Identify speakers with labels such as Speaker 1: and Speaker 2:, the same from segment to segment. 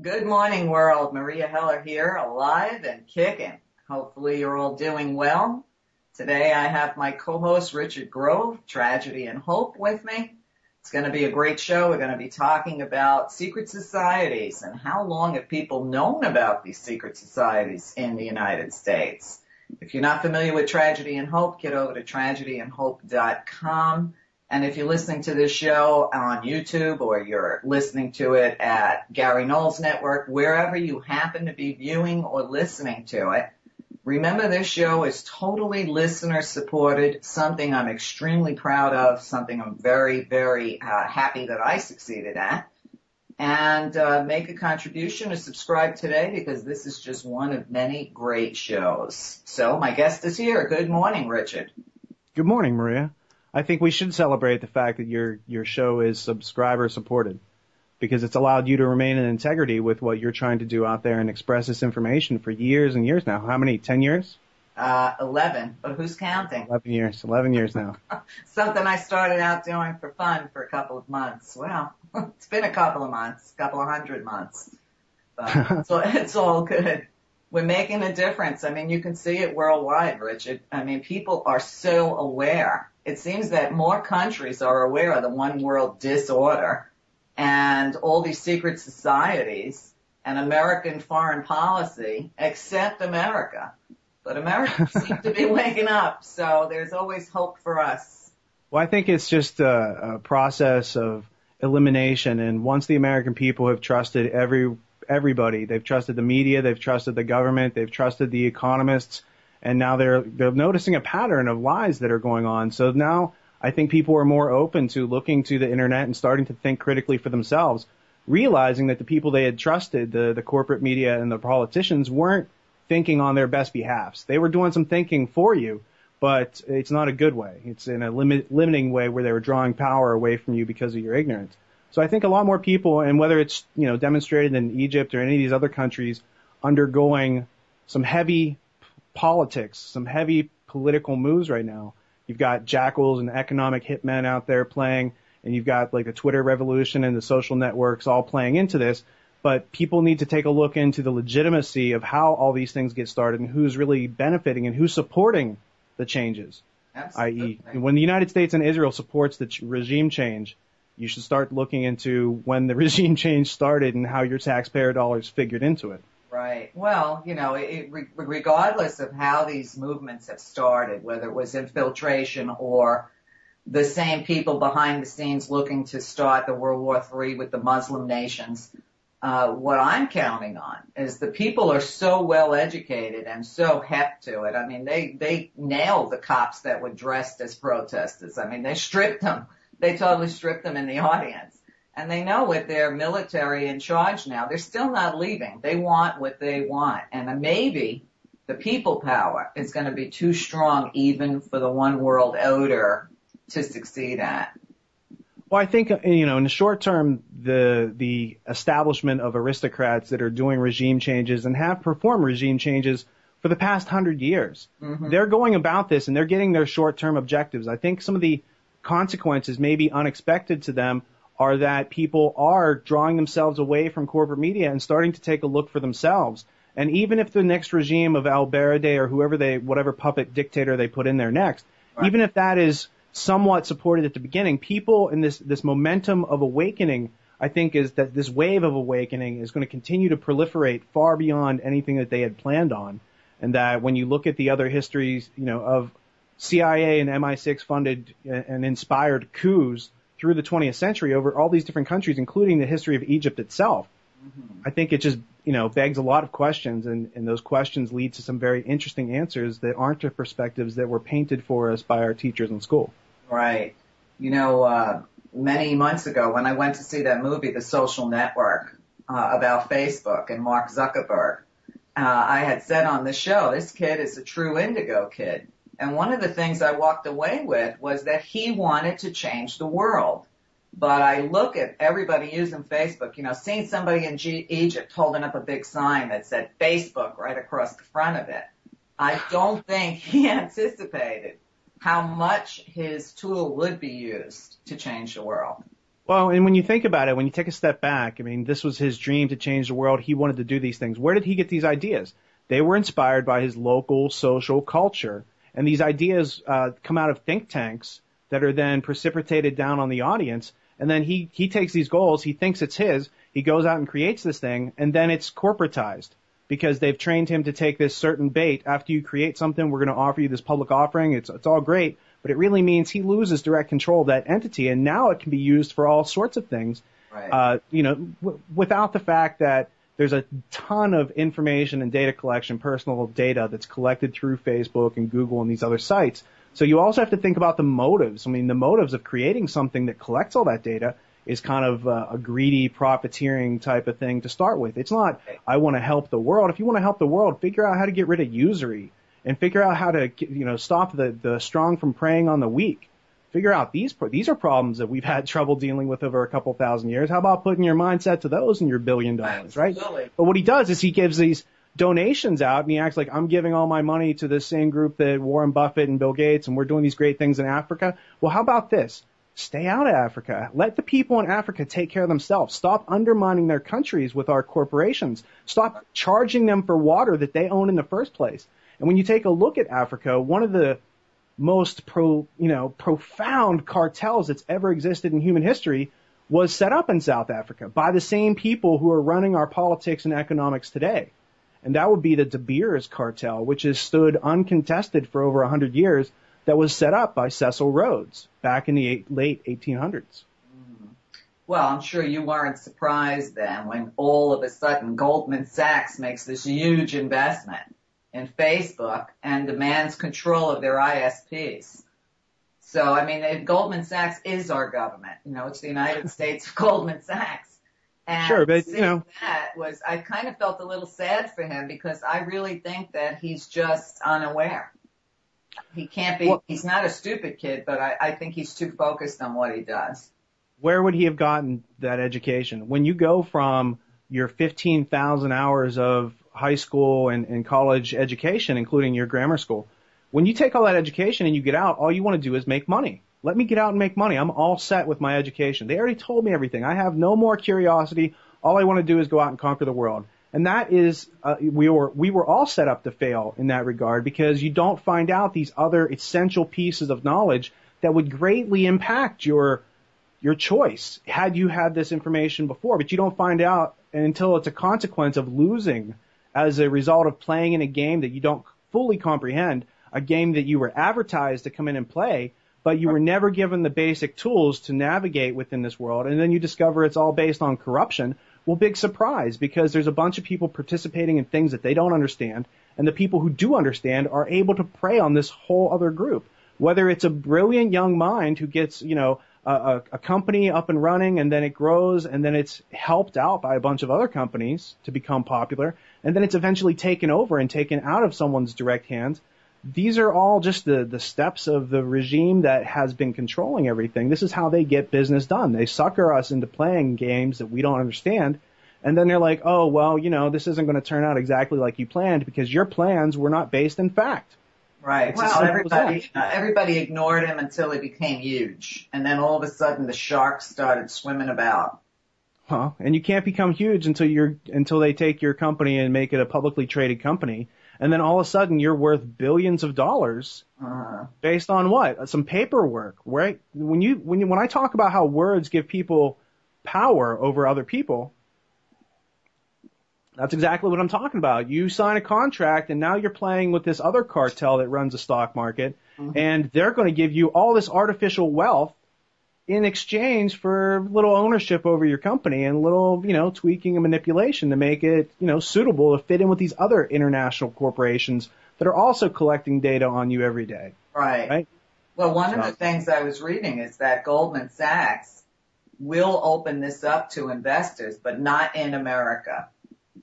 Speaker 1: Good morning, world. Maria Heller here, alive and kicking. Hopefully you're all doing well. Today I have my co-host Richard Grove, Tragedy and Hope, with me. It's going to be a great show. We're going to be talking about secret societies and how long have people known about these secret societies in the United States. If you're not familiar with Tragedy and Hope, get over to tragedyandhope.com. And if you're listening to this show on YouTube or you're listening to it at Gary Knowles Network, wherever you happen to be viewing or listening to it, remember this show is totally listener supported, something I'm extremely proud of, something I'm very, very happy that I succeeded at. And make a contribution or subscribe today because this is just one of many great shows. So my guest is here. Good morning, Richard.
Speaker 2: Good morning, Maria. I think we should celebrate the fact that your show is subscriber supported because it's allowed you to remain in integrity with what you're trying to do out there and express this information for years and years now. How many? 10 years?
Speaker 1: 11, but who's counting?
Speaker 2: 11 yeyears now.
Speaker 1: Something I started out doing for fun for a couple of months. Well, it's been a couple of months, a couple of 100 months. But so it's all good. We're making a difference. I mean, you can see it worldwide, Richard. I mean, people are so aware. It seems that more countries are aware of the one world disorder and all these secret societies and American foreign policy, except America. But America seems to be waking up, so there's always hope for us.
Speaker 2: Well, I think it's just a process of elimination, and once the American people have trusted everybody, they've trusted the media, they've trusted the government, they've trusted the economists, and now they're noticing a pattern of lies that are going on. So now I think people are more open to looking to the internet and starting to think critically for themselves, realizing that the people they had trusted, the corporate media and the politicians, weren't thinking on their best behalfs. They were doing some thinking for you, but it's not a good way. It's in a limiting way where they were drawing power away from you because of your ignorance. So I think a lot more people, and whether it's demonstrated in Egypt or any of these other countries, undergoing some heavy politics, some heavy political moves right now. You've got jackals and economic hitmen out there playing, and you've got like the Twitter revolution and the social networks all playing into this. But people need to take a look into the legitimacy of how all these things get started and who's really benefiting and who's supporting the changes.
Speaker 1: Absolutely.
Speaker 2: I.e., when the United States and Israel supports the regime change, you should start looking into when the regime change started and how your taxpayer dollars figured into it.
Speaker 1: Right. Well, regardless of how these movements have started, whether it was infiltration or the same people behind the scenes looking to start the World War III with the Muslim nations, what I'm counting on is the people are so well educated and so hep to it. I mean, they nailed the cops that were dressed as protesters. I mean, they stripped them. They totally stripped them in the audience. And they know with their military in charge now, they're still not leaving. They want what they want. And maybe the people power is going to be too strong even for the one world order to succeed at.
Speaker 2: Well, I think, in the short term, the establishment of aristocrats that are doing regime changes and have performed regime changes for the past 100 years, they're going about this and they're getting their short-term objectives. I think some of the consequences, maybe unexpected to them, are that people are drawing themselves away from corporate media and starting to take a look for themselves. And even if the next regime of Al-Baradei or whatever puppet dictator they put in there next, right, even if that is somewhat supported at the beginning, people in this momentum of awakening, I think, is that this wave of awakening is going to continue to proliferate far beyond anything that they had planned on. And that when you look at the other histories, of CIA and MI6 funded and inspired coups through the 20th century over all these different countries, including the history of Egypt itself, I think it just, begs a lot of questions, and those questions lead to some very interesting answers that aren't the perspectives that were painted for us by our teachers in school.
Speaker 1: Right. Many months ago when I went to see that movie, The Social Network, about Facebook and Mark Zuckerberg, I had said on the show, this kid is a true indigo kid. And one of the things I walked away with was that he wanted to change the world. But I look at everybody using Facebook, seeing somebody in Egypt holding up a big sign that said Facebook right across the front of it. I don't think he anticipated how much his tool would be used to change the world.
Speaker 2: Well, and when you think about it, when you take a step back, I mean, this was his dream to change the world. He wanted to do these things. Where did he get these ideas? They were inspired by his local social culture. And these ideas come out of think tanks that are then precipitated down on the audience. And then he takes these goals. He thinks it's his. He goes out and creates this thing. And then it's corporatized because they've trained him to take this certain bait. After you create something, we're going to offer you this public offering. It's all great. But it really means he loses direct control of that entity. And now it can be used for all sorts of things.
Speaker 1: Right.
Speaker 2: Without the fact that there's a ton of information and data collection, personal data that's collected through Facebook and Google and these other sites. So you also have to think about the motives. I mean, the motives of creating something that collects all that data is kind of a greedy, profiteering type of thing to start with. It's not, I want to help the world. If you want to help the world, figure out how to get rid of usury and figure out how to, stop the strong from preying on the weak. Figure out these are problems that we've had trouble dealing with over a couple thousand years. How about putting your mindset to those in your $1 billion, right?
Speaker 1: Absolutely.
Speaker 2: But what he does is he gives these donations out and he acts like I'm giving all my money to the same group that Warren Buffett and Bill Gates and we're doing these great things in Africa. Well, how about this? Stay out of Africa. Let the people in Africa take care of themselves. Stop undermining their countries with our corporations. Stop charging them for water that they own in the first place. And when you take a look at Africa, one of the most profound cartels that's ever existed in human history was set up in South Africa by the same people who are running our politics and economics today. And that would be the De Beers cartel, which has stood uncontested for over 100 years, that was set up by Cecil Rhodes back in the late 1800s.
Speaker 1: Well, I'm sure you weren't surprised then when all of a sudden Goldman Sachs makes this huge investment in Facebook and demands control of their ISPs. So, I mean, Goldman Sachs is our government. It's the United States of Goldman Sachs. And
Speaker 2: sure, but,
Speaker 1: I kind of felt a little sad for him because I really think that he's just unaware. He can't be, he's not a stupid kid, but I think he's too focused on what he does.
Speaker 2: Where would he have gotten that education? When you go from your 15,000 hours of high school and college education, including your grammar school, when you take all that education and you get out, all you want to do is make money. Let me get out and make money. I'm all set with my education. They already told me everything. I have no more curiosity. All I want to do is go out and conquer the world. And that is, we were all set up to fail in that regard because you don't find out these other essential pieces of knowledge that would greatly impact your choice had you had this information before. But you don't find out until it's a consequence of losing as a result of playing in a game that you don't fully comprehend, a game that you were advertised to come in and play, but you were never given the basic tools to navigate within this world. And then you discover it's all based on corruption. Well, big surprise, because there's a bunch of people participating in things that they don't understand, and the people who do understand are able to prey on this whole other group. Whether it's a brilliant young mind who gets, a company up and running, and then it grows, and then it's helped out by a bunch of other companies to become popular, and then it's eventually taken over and taken out of someone's direct hands. These are all just the steps of the regime that has been controlling everything. This is how they get business done. They sucker us into playing games that we don't understand, and then they're like, oh, well, this isn't going to turn out exactly like you planned because your plans were not based in fact.
Speaker 1: Right. Well, everybody ignored him until he became huge, and then all of a sudden the sharks started swimming about.
Speaker 2: And you can't become huge until they take your company and make it a publicly traded company. And then all of a sudden you're worth billions of dollars based on what? Some paperwork, right? When I talk about how words give people power over other people, that's exactly what I'm talking about. You sign a contract and now you're playing with this other cartel that runs the stock market, and they're going to give you all this artificial wealth in exchange for little ownership over your company and little, tweaking and manipulation to make it, suitable to fit in with these other international corporations that are also collecting data on you every day.
Speaker 1: Right? Well, one of the things I was reading is that Goldman Sachs will open this up to investors, but not in America.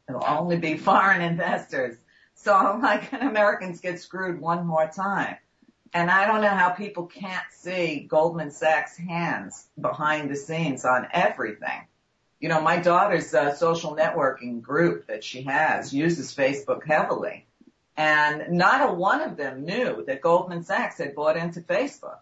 Speaker 1: It'll only be foreign investors. So I'm like, Americans get screwed one more time. And I don't know how people can't see Goldman Sachs' hands behind the scenes on everything. My daughter's social networking group that she has uses Facebook heavily. And not a one of them knew that Goldman Sachs had bought into Facebook,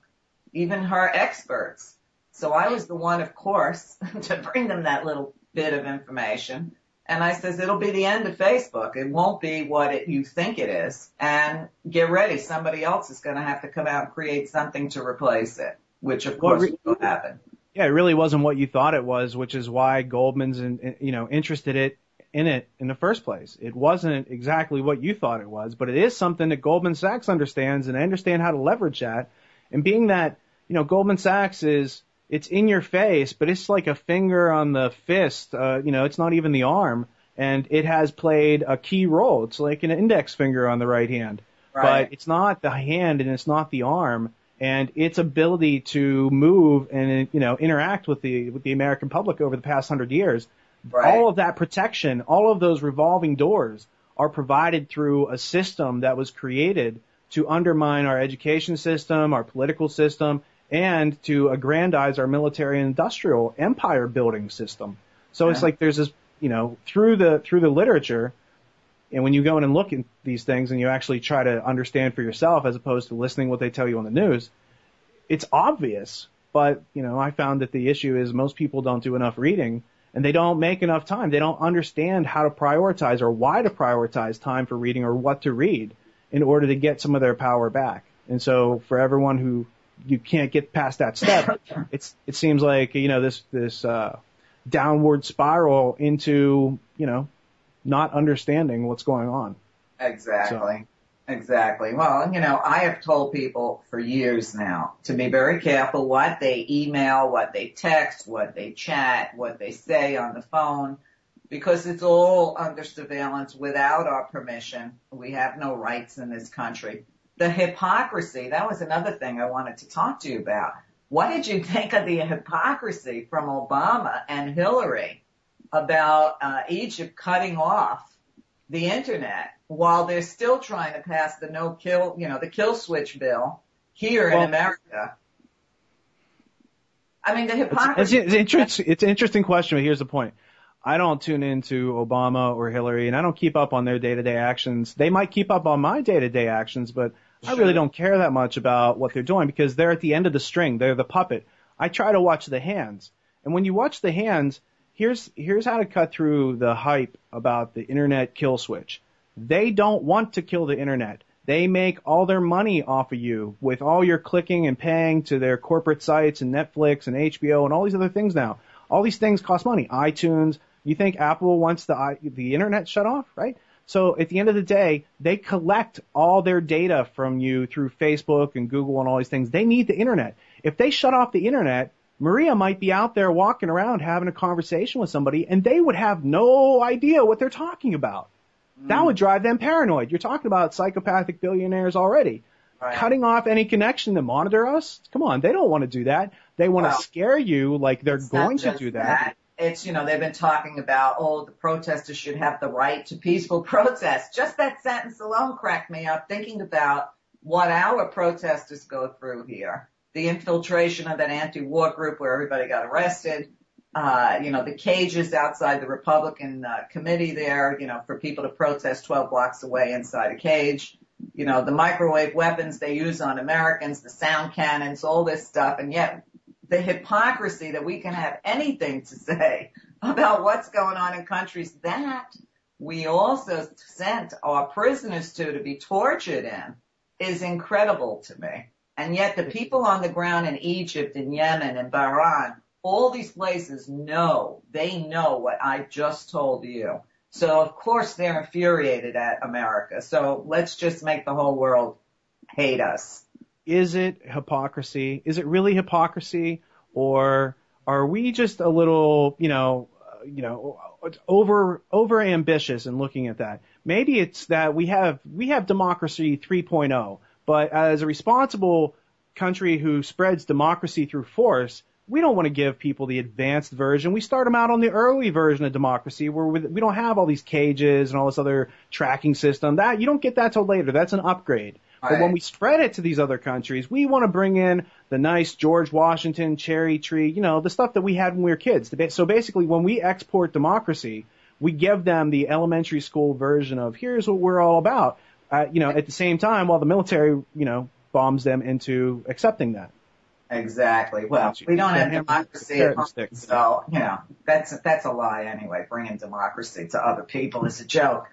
Speaker 1: even her experts. So I was the one, of course, to bring them that little bit of information. And I says, it'll be the end of Facebook. It won't be what you think it is. And get ready. Somebody else is going to have to come out and create something to replace it, which, of course, will happen.
Speaker 2: Yeah, it really wasn't what you thought it was, which is why Goldman's, interested in it in the first place. It wasn't exactly what you thought it was, but it is something that Goldman Sachs understands, and they understand how to leverage that. And being that, Goldman Sachs it's in your face, but it's like a finger on the fist. It's not even the arm, and it has played a key role. It's like an index finger on the right hand,
Speaker 1: right.
Speaker 2: But it's not the hand and it's not the arm. And its ability to move and, interact with the American public over the past 100 years, right. All of that protection, all of those revolving doors are provided through a system that was created to undermine our education system, our political system, and to aggrandize our military and industrial empire building system. So It's like there's this, through the literature, and when you go in and look at these things and you actually try to understand for yourself as opposed to listening what they tell you on the news, it's obvious. But, I found that the issue is most people don't do enough reading and they don't make enough time. They don't understand how to prioritize or why to prioritize time for reading or what to read in order to get some of their power back. And so for everyone who you can't get past that step, it seems like, this downward spiral into, not understanding what's going on.
Speaker 1: Exactly. Exactly. Well, I have told people for years now to be very careful what they email, what they text, what they chat, what they say on the phone, because it's all under surveillance without our permission. We have no rights in this country. The hypocrisy, that was another thing I wanted to talk to you about. What did you think of the hypocrisy from Obama and Hillary about Egypt cutting off the internet while they're still trying to pass the the kill switch bill here in America? I mean, the hypocrisy.
Speaker 2: It's an interesting question, but here's the point. I don't tune into Obama or Hillary, and I don't keep up on their day-to-day actions. They might keep up on my day-to-day actions, but I really don't care that much about what they're doing because they're at the end of the string. They're the puppet. I try to watch the hands. And when you watch the hands, here's how to cut through the hype about the internet kill switch. They don't want to kill the internet. They make all their money off of you with all your clicking and paying to their corporate sites and Netflix and HBO and all these other things now. All these things cost money. iTunes. You think Apple wants the internet shut off, right? So at the end of the day, they collect all their data from you through Facebook and Google and all these things. They need the internet. If they shut off the internet, Meria might be out there walking around having a conversation with somebody, and they would have no idea what they're talking about. That would drive them paranoid. You're talking about psychopathic billionaires already. Right. Cutting off any connection to monitor us? Come on, they don't want to do that. They want to scare you like they're going to do that.
Speaker 1: It's, they've been talking about, the protesters should have the right to peaceful protest. Just that sentence alone cracked me up thinking about what our protesters go through here. The infiltration of that anti-war group where everybody got arrested. The cages outside the Republican committee there, for people to protest 12 blocks away inside a cage. The microwave weapons they use on Americans, the sound cannons, all this stuff. And yet the hypocrisy that we can have anything to say about what's going on in countries that we also sent our prisoners to be tortured in is incredible to me. And yet the people on the ground in Egypt and Yemen and Bahrain, all these places they know what I just told you. So of course they're infuriated at America. So let's just make the whole world hate us.
Speaker 2: Is it hypocrisy? Is it really hypocrisy? Or are we just a little, over ambitious in looking at that? Maybe it's that we have democracy 3.0, but as a responsible country who spreads democracy through force, we don't want to give people the advanced version. We start them out on the early version of democracy where we don't have all these cages and all this other tracking system. That you don't get that till later. That's an upgrade. But when we spread it to these other countries, we want to bring in the nice George Washington cherry tree, the stuff that we had when we were kids. So basically, when we export democracy, we give them the elementary school version of here's what we're all about. At the same time, while the military, bombs them into accepting that.
Speaker 1: Exactly. Well, we don't have democracy at home, so, that's a lie anyway. Bringing democracy to other people is a joke.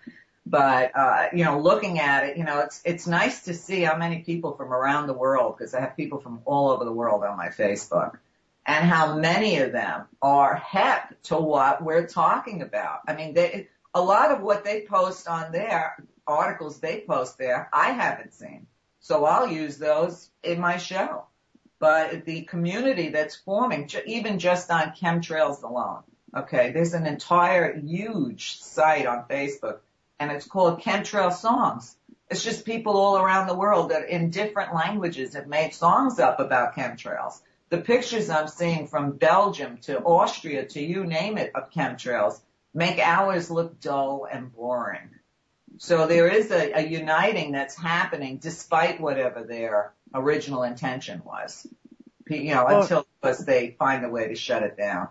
Speaker 1: But, looking at it, it's nice to see how many people from around the world, because I have people from all over the world on my Facebook, and how many of them are hip to what we're talking about. I mean, a lot of what they post on their articles they post there, I haven't seen. So I'll use those in my show. But the community that's forming, even just on chemtrails alone, okay, there's an entire huge site on Facebook, and it's called Chemtrail Songs. It's just people all around the world that in different languages have made songs up about chemtrails. The pictures I'm seeing from Belgium to Austria to you name it of chemtrails make ours look dull and boring. So there is a uniting that's happening despite whatever their original intention was, until they find a way to shut it down.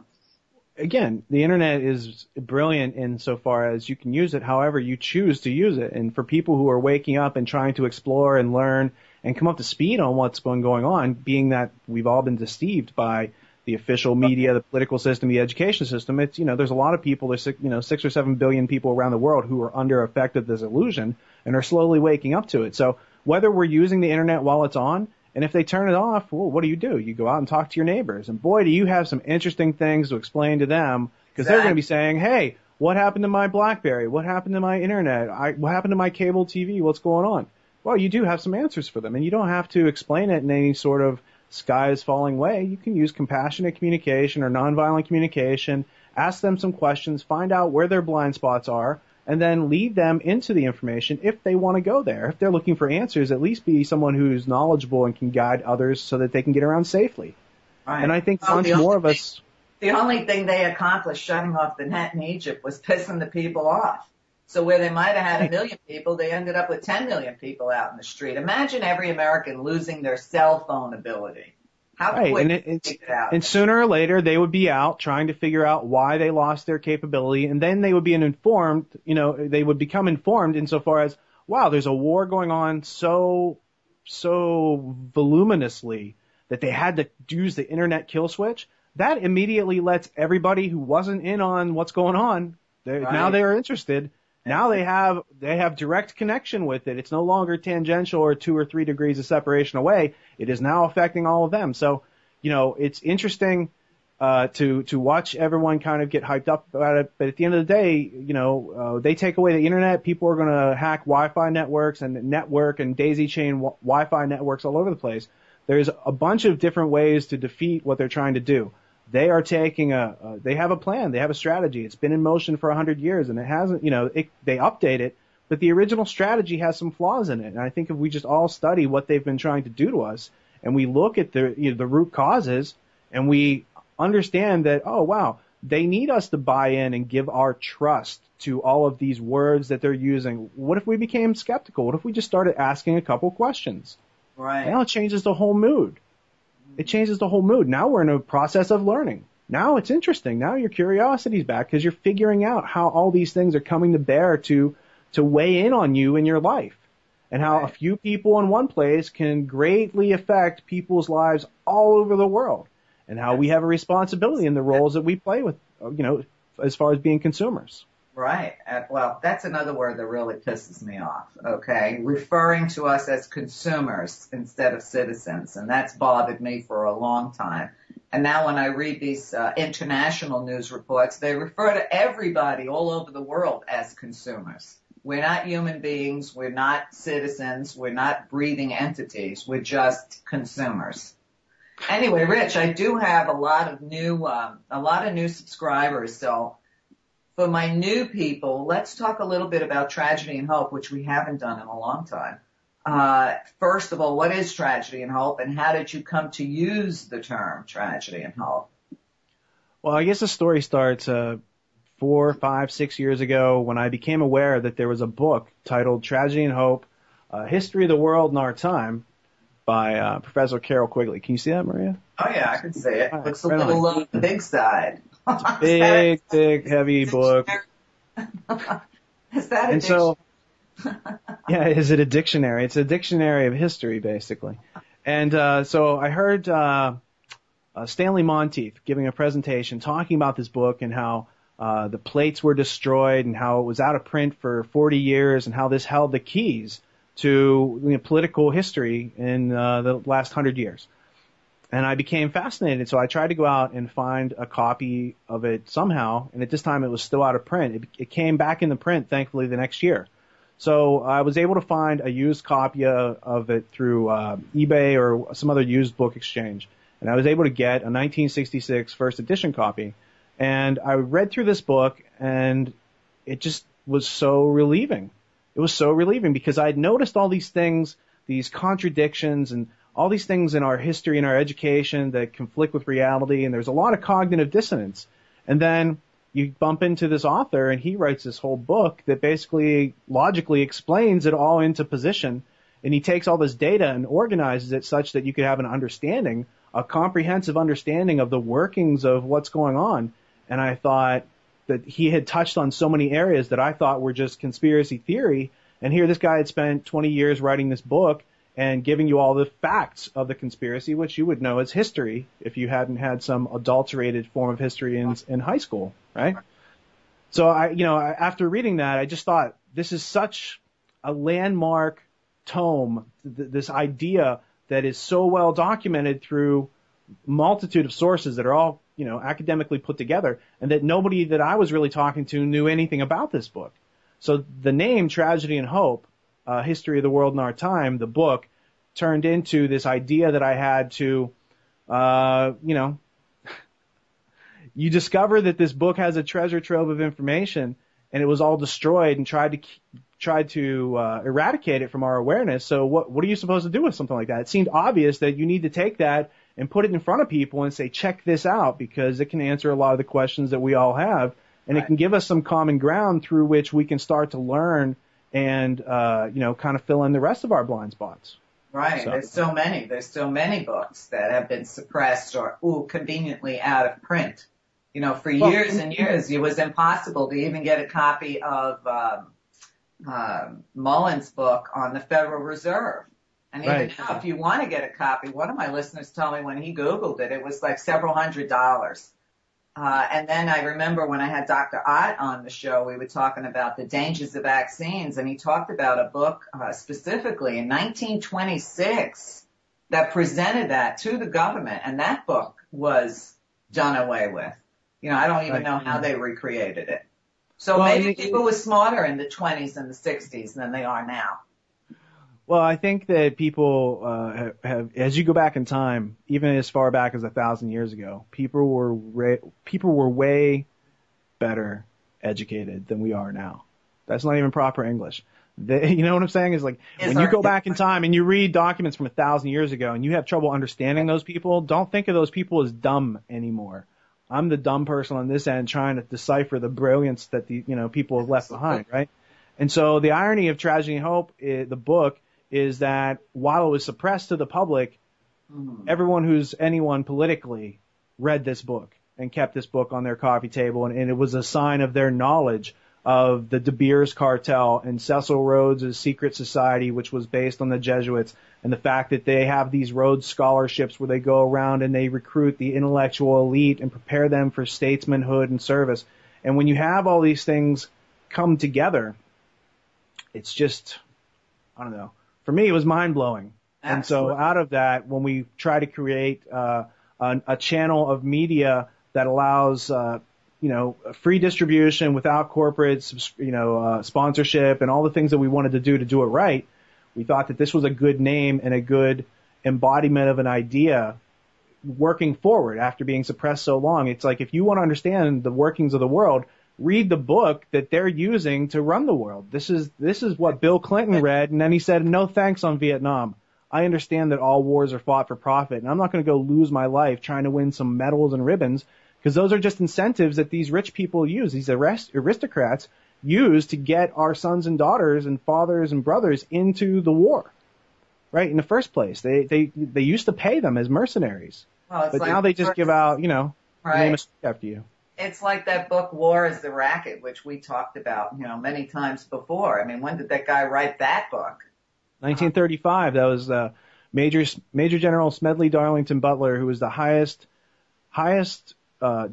Speaker 2: Again, the internet is brilliant insofar as you can use it however you choose to use it. And for people who are waking up and trying to explore and learn and come up to speed on what's going on, being that we've all been deceived by the official media, the political system, the education system, it's, there's a lot of people, there's, 6 or 7 billion people around the world who are under effect of this illusion and are slowly waking up to it. So whether we're using the internet while it's on, and if they turn it off, well, what do? You go out and talk to your neighbors. And boy, do you have some interesting things to explain to them, because they're going to be saying, hey, what happened to my BlackBerry? What happened to my internet? What happened to my cable TV? What's going on? Well, you do have some answers for them, and you don't have to explain it in any sort of sky is falling way. You can use compassionate communication or nonviolent communication, ask them some questions, find out where their blind spots are, and then lead them into the information if they want to go there. If they're looking for answers, at least be someone who's knowledgeable and can guide others so that they can get around safely. Right. And I think once more of us...
Speaker 1: The only thing they accomplished shutting off the net in Egypt was pissing the people off. So where they might have had 1 million people, they ended up with 10 million people out in the street. Imagine every American losing their cell phone ability. How quick
Speaker 2: and sooner or later, they would be out trying to figure out why they lost their capability, and then they would be informed, they would become informed insofar as, wow, there's a war going on so voluminously that they had to use the internet kill switch. That immediately lets everybody who wasn't in on what's going on, now they are interested. Now they have direct connection with it. It's no longer tangential or 2 or 3 degrees of separation away. It is now affecting all of them. So, it's interesting to watch everyone kind of get hyped up about it. But at the end of the day, they take away the internet. People are going to hack Wi-Fi networks and network and daisy chain Wi-Fi networks all over the place. There's a bunch of different ways to defeat what they're trying to do. They are taking they have a plan, they have a strategy. It's been in motion for 100 years, and it hasn't, they update it, but the original strategy has some flaws in it. And I think if we just all study what they've been trying to do to us, and we look at the root causes, and we understand that, oh wow, they need us to buy in and give our trust to all of these words that they're using. What if we became skeptical? What if we just started asking a couple questions?
Speaker 1: Right.
Speaker 2: Now it changes the whole mood. It changes the whole mood. Now we're in a process of learning. Now it's interesting. Now your curiosity's back because you're figuring out how all these things are coming to bear to weigh in on you in your life, and how a few people in one place can greatly affect people's lives all over the world, and how we have a responsibility in the roles that we play with, as far as being consumers.
Speaker 1: Right. Well, that's another word that really pisses me off, okay? Referring to us as consumers instead of citizens, and that's bothered me for a long time. And now when I read these international news reports, they refer to everybody all over the world as consumers. We're not human beings. We're not citizens. We're not breathing entities. We're just consumers. Anyway, Rich, I do have a lot of new subscribers, so for my new people, let's talk a little bit about tragedy and hope, which we haven't done in a long time. First of all, what is tragedy and hope, and how did you come to use the term tragedy and hope?
Speaker 2: Well, I guess the story starts 4, 5, 6 years ago when I became aware that there was a book titled Tragedy and Hope, History of the World in Our Time by Professor Carol Quigley. Can you see that, Meria?
Speaker 1: Oh, yeah, I can see it. Looks a little on the big side.
Speaker 2: It's a big, thick, heavy book.
Speaker 1: Is that a
Speaker 2: and so, yeah, is it a dictionary? It's a dictionary of history, basically. And so I heard Stanley Monteith giving a presentation talking about this book and how the plates were destroyed and how it was out of print for 40 years and how this held the keys to political history in the last 100 years. And I became fascinated, so I tried to go out and find a copy of it somehow, and at this time it was still out of print. It came back in the print, thankfully, the next year. So I was able to find a used copy of it through eBay or some other used book exchange, and I was able to get a 1966 first edition copy. And I read through this book, and it just was so relieving. It was so relieving because I had noticed all these things, these contradictions, and all these things in our history and our education that conflict with reality, and there's a lot of cognitive dissonance. And then you bump into this author, and he writes this whole book that basically logically explains it all into position, and he takes all this data and organizes it such that you could have an understanding, a comprehensive understanding of the workings of what's going on. And I thought that he had touched on so many areas that I thought were just conspiracy theory, and here this guy had spent 20 years writing this book and giving you all the facts of the conspiracy, which you would know as history if you hadn't had some adulterated form of history in high school, right? So after reading that, I just thought this is such a landmark tome, this idea that is so well documented through multitude of sources that are all, academically put together, and that nobody that I was really talking to knew anything about this book. So the name Tragedy and Hope, History of the World in Our Time, the book, turned into this idea that I had to, you discover that this book has a treasure trove of information, and it was all destroyed and tried to eradicate it from our awareness. So what are you supposed to do with something like that? It seemed obvious that you need to take that and put it in front of people and say, check this out, because it can answer a lot of the questions that we all have, and It can give us some common ground through which we can start to learn and, kind of fill in the rest of our blind spots.
Speaker 1: Right. So. There's so many books that have been suppressed or conveniently out of print. For years and years, it was impossible to even get a copy of Mullen's book on the Federal Reserve. And even now, if you want to get a copy, one of my listeners told me when he Googled it, it was like several $100s. And then I remember when I had Dr. Ott on the show, we were talking about the dangers of vaccines, and he talked about a book specifically in 1926 that presented that to the government, and that book was done away with. I don't even know how they recreated it. So maybe people were smarter in the 20s and the 60s than they are now.
Speaker 2: Well, I think that people have, as you go back in time, even as far back as 1,000 years ago, people were way better educated than we are now. That's not even proper English. You know what I'm saying? Is like when you go back in time and you read documents from 1,000 years ago and you have trouble understanding those people, don't think of those people as dumb anymore. I'm the dumb person on this end trying to decipher the brilliance that the people have left behind, right? And so the irony of Tragedy and Hope, the book, is that while it was suppressed to the public, everyone who's anyone politically read this book and kept this book on their coffee table, and it was a sign of their knowledge of the De Beers cartel and Cecil Rhodes' secret society, which was based on the Jesuits, and the fact that they have these Rhodes scholarships where they go around and they recruit the intellectual elite and prepare them for statesmanhood and service. And when you have all these things come together, it's just, I don't know. For me, it was mind-blowing. Absolutely. And so out of that, when we try to create a channel of media that allows, free distribution without corporate, sponsorship and all the things that we wanted to do it right, we thought that this was a good name and a good embodiment of an idea working forward after being suppressed so long. It's like if you want to understand the workings of the world, read the book that they're using to run the world. This is what Bill Clinton read, and then he said, no thanks on Vietnam. I understand that all wars are fought for profit, and I'm not going to go lose my life trying to win some medals and ribbons, because those are just incentives that these rich people use, these aristocrats use to get our sons and daughters and fathers and brothers into the war, right, in the first place. They used to pay them as mercenaries, but like now they just give out, name a street after you.
Speaker 1: It's like that book, War is the Racket, which we talked about, many times before. I mean, when did that guy write that book?
Speaker 2: 1935. That was Major General Smedley Darlington Butler, who was the highest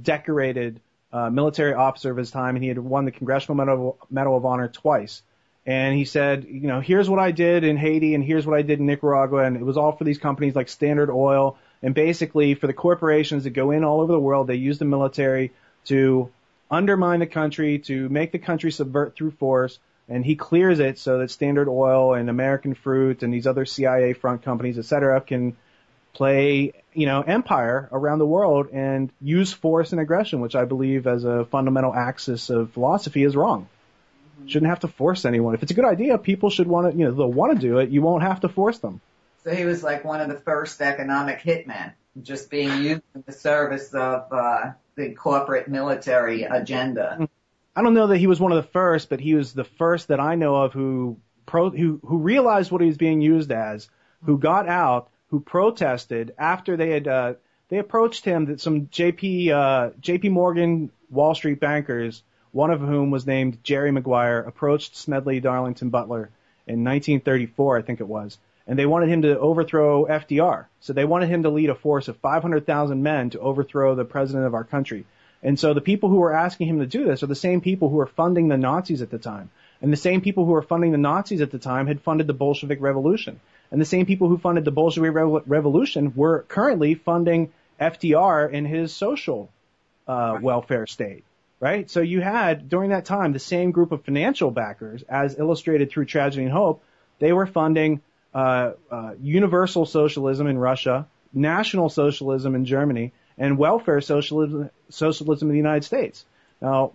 Speaker 2: decorated military officer of his time, and he had won the Congressional Medal of Honor twice. And he said, here's what I did in Haiti and here's what I did in Nicaragua, and it was all for these companies like Standard Oil, and basically for the corporations that go in all over the world, they use the military to undermine the country, to make the country subvert through force, and he clears it so that Standard Oil and American Fruit and these other CIA front companies, et cetera, can play, empire around the world and use force and aggression, which I believe as a fundamental axis of philosophy is wrong. Shouldn't have to force anyone. If it's a good idea, people should want to, they'll want to do it. You won't have to force them.
Speaker 1: So he was like one of the first economic hitmen, just being used in the service of the corporate military agenda.
Speaker 2: I don't know that he was one of the first, but he was the first that I know of who realized what he was being used as, who got out, who protested after they approached him, that some JP Morgan Wall Street bankers, one of whom was named Jerry Maguire, approached Smedley Darlington Butler in 1934, I think it was, and they wanted him to overthrow FDR. So they wanted him to lead a force of 500,000 men to overthrow the president of our country. And so the people who were asking him to do this are the same people who were funding the Nazis at the time. And the same people who were funding the Nazis at the time had funded the Bolshevik Revolution. And the same people who funded the Bolshevik Revolution were currently funding FDR in his social welfare state. Right? So you had, during that time, the same group of financial backers, as illustrated through Tragedy and Hope. They were funding universal socialism in Russia, national socialism in Germany, and welfare socialism in the United States. Now,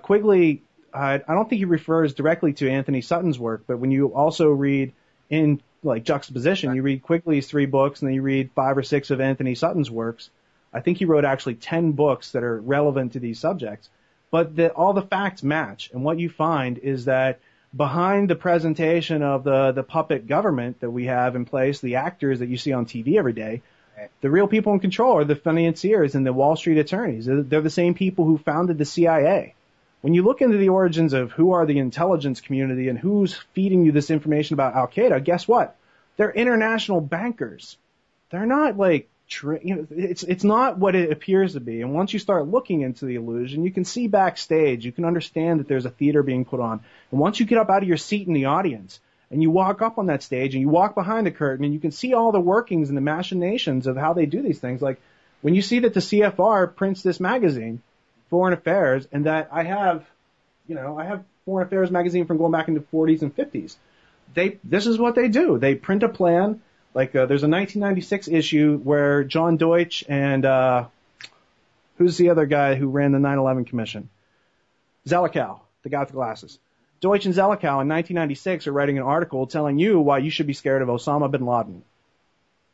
Speaker 2: Quigley, I don't think he refers directly to Anthony Sutton's work, but when you also read in like juxtaposition, you read Quigley's 3 books, and then you read 5 or 6 of Anthony Sutton's works. I think he wrote actually 10 books that are relevant to these subjects, but all the facts match. And what you find is that behind the presentation of the puppet government that we have in place, the actors that you see on TV every day, the real people in control are the financiers and the Wall Street attorneys. They're the same people who founded the CIA. When you look into the origins of who are the intelligence community and who's feeding you this information about Al-Qaeda, guess what? They're international bankers. They're not like, it's not what it appears to be. And once you start looking into the illusion, you can see backstage. You can understand that there's a theater being put on. And once you get up out of your seat in the audience and you walk up on that stage and you walk behind the curtain and you can see all the workings and the machinations of how they do these things. Like when you see that the CFR prints this magazine, Foreign Affairs, and that I have Foreign Affairs magazine from going back into the 40s and 50s. This is what they do. They print a plan. Like there's a 1996 issue where John Deutsch and who's the other guy who ran the 9/11 Commission? Zelikow, the guy with the glasses. Deutsch and Zelikow in 1996 are writing an article telling you why you should be scared of Osama bin Laden.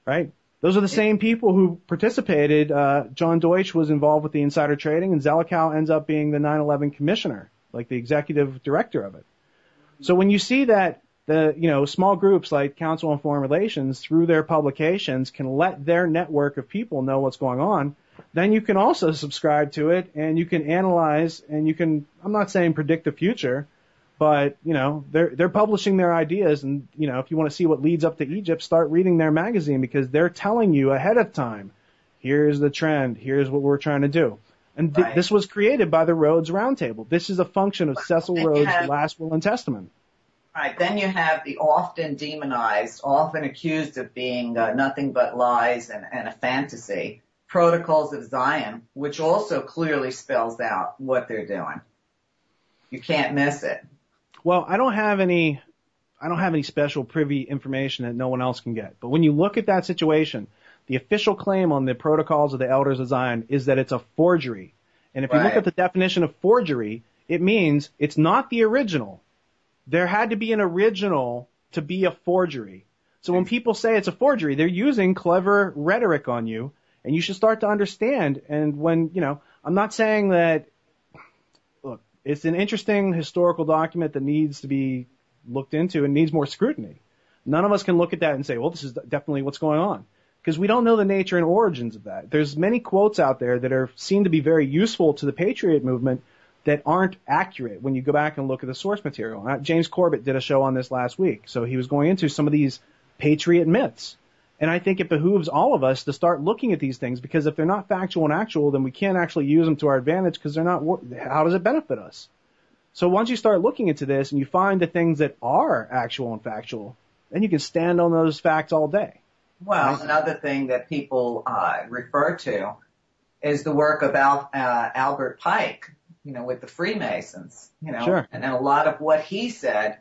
Speaker 2: Right? Those are the same people who participated. John Deutsch was involved with the insider trading, and Zelikow ends up being the 9/11 commissioner, like the executive director of it. So when you see that the small groups like Council on Foreign Relations, through their publications, can let their network of people know what's going on, then you can also subscribe to it, and you can analyze, and you can, I'm not saying predict the future, but they're publishing their ideas, and if you want to see what leads up to Egypt, start reading their magazine, because they're telling you ahead of time, here's the trend, here's what we're trying to do. And this was created by the Rhodes Roundtable. This is a function of Cecil Rhodes' last will and testament.
Speaker 1: Right. Then you have the often demonized, often accused of being nothing but lies and a fantasy, Protocols of Zion, which also clearly spells out what they're doing. You can't miss it.
Speaker 2: Well, I don't have any special privy information that no one else can get. But when you look at that situation, the official claim on the Protocols of the Elders of Zion is that it's a forgery. And if you look at the definition of forgery, it means it's not the original. There had to be an original to be a forgery. So when people say it's a forgery, they're using clever rhetoric on you, and you should start to understand. And when, I'm not saying that, look, it's an interesting historical document that needs to be looked into and needs more scrutiny. None of us can look at that and say, well, this is definitely what's going on, because we don't know the nature and origins of that. There's many quotes out there that seem to be very useful to the Patriot movement that aren't accurate when you go back and look at the source material. James Corbett did a show on this last week, so he was going into some of these Patriot myths. And I think it behooves all of us to start looking at these things, because if they're not factual and actual, then we can't actually use them to our advantage, because they're not. How does it benefit us? So once you start looking into this and you find the things that are actual and factual, then you can stand on those facts all day.
Speaker 1: Well, another thing that people refer to is the work of Albert Pike, with the Freemasons,
Speaker 2: Sure.
Speaker 1: And a lot of what he said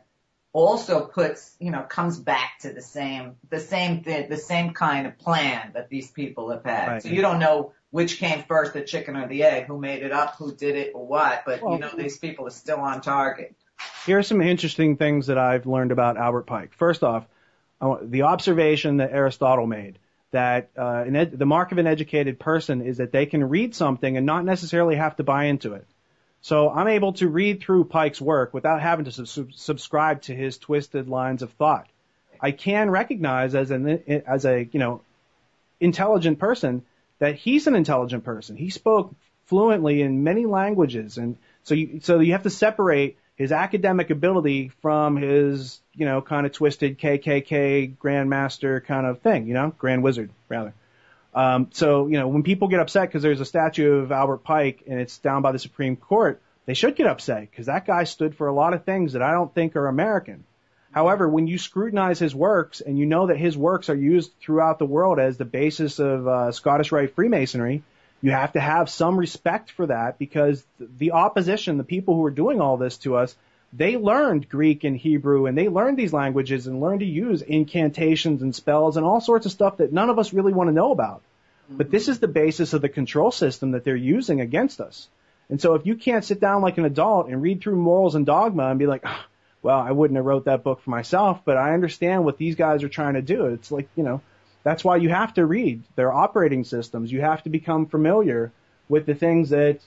Speaker 1: also comes back to the same kind of plan that these people have had.
Speaker 2: Right.
Speaker 1: So you don't know which came first, the chicken or the egg, who made it up, who did it, or what, but these people are still on target.
Speaker 2: Here are some interesting things that I've learned about Albert Pike. First off, the observation that Aristotle made, that the mark of an educated person is that they can read something and not necessarily have to buy into it. So I'm able to read through Pike's work without having to subscribe to his twisted lines of thought. I can recognize as a intelligent person that he's an intelligent person. He spoke fluently in many languages, and so you have to separate his academic ability from his kind of twisted KKK grandmaster kind of thing, grand wizard rather. So when people get upset because there's a statue of Albert Pike and it's down by the Supreme Court, they should get upset, because that guy stood for a lot of things that I don't think are American. However, when you scrutinize his works and you know that his works are used throughout the world as the basis of Scottish Rite Freemasonry, you have to have some respect for that, because the opposition, the people who are doing all this to us, they learned Greek and Hebrew, and they learned these languages and learned to use incantations and spells and all sorts of stuff that none of us really want to know about. But this is the basis of the control system that they're using against us. And so if you can't sit down like an adult and read through Morals and Dogma and be like, well, I wouldn't have wrote that book for myself, but I understand what these guys are trying to do. It's like, that's why you have to read their operating systems. You have to become familiar with the things that,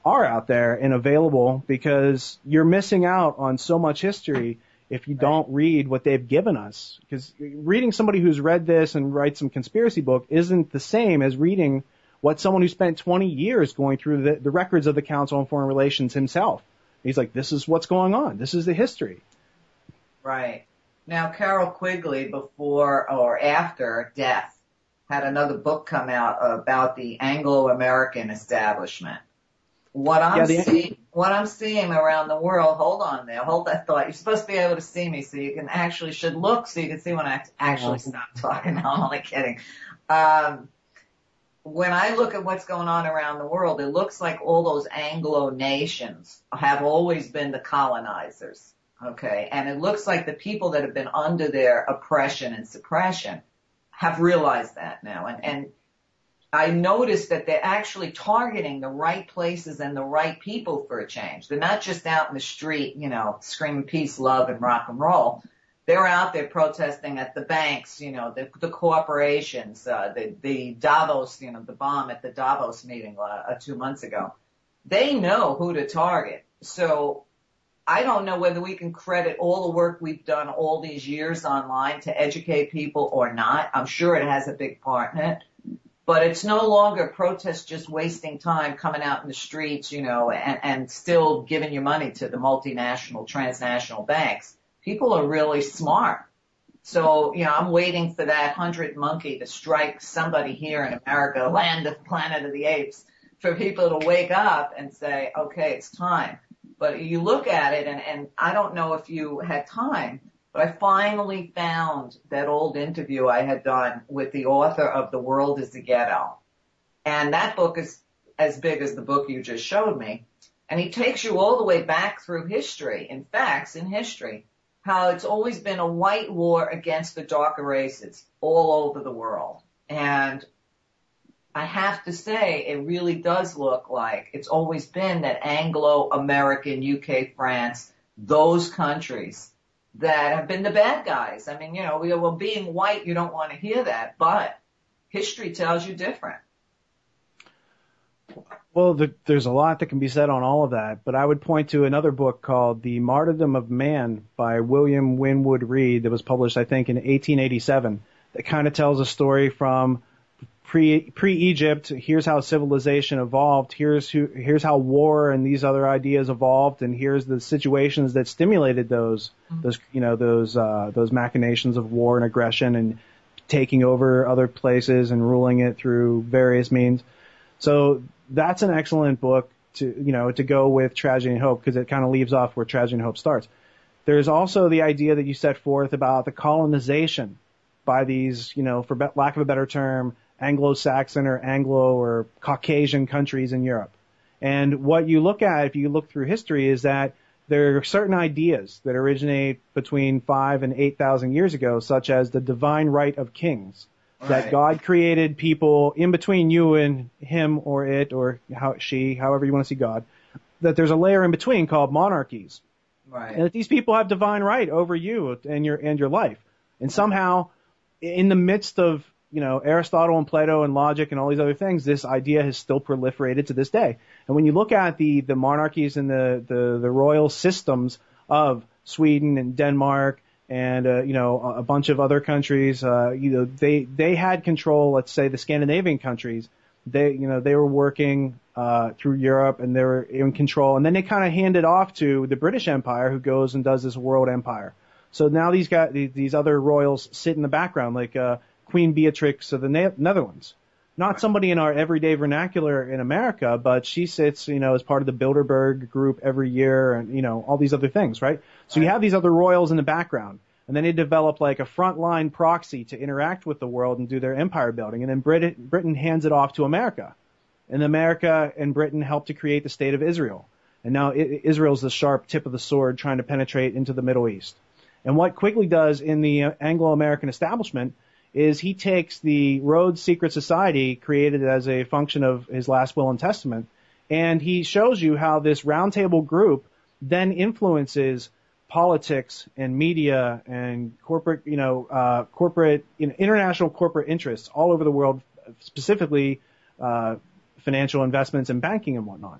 Speaker 2: are out there and available, because you're missing out on so much history if you don't read what they've given us. Because reading somebody who's read this and writes some conspiracy book isn't the same as reading what someone who spent 20 years going through the records of the Council on Foreign Relations himself. He's like, this is what's going on. This is the history. Right.
Speaker 1: Now, Carol Quigley, before or after death, had another book come out about the Anglo-American establishment. What I'm seeing around the world, hold on there, hold that thought. You're supposed to be able to see me, so you can should look so you can see when I actually stop talking. No, I'm only kidding. When I look at what's going on around the world, it looks like all those Anglo nations have always been the colonizers, okay? And it looks like the people that have been under their oppression and suppression have realized that now. And I noticed that they're actually targeting the right places and the right people for a change. They're not just out in the street, screaming peace, love, and rock and roll. They're out there protesting at the banks, the corporations, the Davos, the bomb at the Davos meeting 2 months ago. They know who to target. So I don't know whether we can credit all the work we've done all these years online to educate people or not. I'm sure it has a big part in it. But it's no longer protest just wasting time coming out in the streets, and still giving your money to the multinational, transnational banks. People are really smart. So, I'm waiting for that 100 monkey to strike somebody here in America, land of Planet of the Apes, for people to wake up and say, okay, it's time. But you look at it, and I don't know if you had time, but I finally found that old interview I had done with the author of The World is a Ghetto. And that book is as big as the book you just showed me. And he takes you all the way back through history, in facts in history, how it's always been a white war against the darker races all over the world. And I have to say, it really does look like it's always been that Anglo-American, UK, France, those countries that have been the bad guys. I mean, being white, you don't want to hear that, but history tells you different.
Speaker 2: Well, there's a lot that can be said on all of that, but I would point to another book called The Martyrdom of Man by William Winwood Reade that was published, I think, in 1887, that kind of tells a story from pre-Egypt. Here's how civilization evolved. Here's how war and these other ideas evolved, and here's the situations that stimulated those machinations of war and aggression, and taking over other places and ruling it through various means. So that's an excellent book to go with Tragedy and Hope, because it kind of leaves off where Tragedy and Hope starts. There's also the idea that you set forth about the colonization by these, for lack of a better term, Anglo-Saxon or Anglo or Caucasian countries in Europe. And what you look at, if you look through history, is that there are certain ideas that originate between 5,000 and 8,000 years ago, such as the divine right of kings. Right. That God created people in between you and him or it or she, however you want to see God, that there's a layer in between called monarchies.
Speaker 1: Right.
Speaker 2: And that these people have divine right over you and your life. And somehow, in the midst of, Aristotle and Plato and logic and all these other things, this idea has still proliferated to this day. And when you look at the monarchies and the royal systems of Sweden and Denmark and, a bunch of other countries, they had control, let's say the Scandinavian countries. They were working, through Europe, and they were in control. And then they kind of handed off to the British Empire, who goes and does this world empire. So now these other royals sit in the background, like, Queen Beatrix of the Netherlands. Not somebody in our everyday vernacular in America, but she sits, as part of the Bilderberg group every year and, all these other things, right? So you have these other royals in the background, and then they develop like a frontline proxy to interact with the world and do their empire building. And then Britain hands it off to America. And America and Britain help to create the state of Israel. And now Israel's the sharp tip of the sword trying to penetrate into the Middle East. And what Quigley does in the Anglo-American establishment is he takes the Rhodes Secret Society, created as a function of his last will and testament, and he shows you how this roundtable group then influences politics and media and corporate, international corporate interests all over the world, specifically financial investments and banking and whatnot.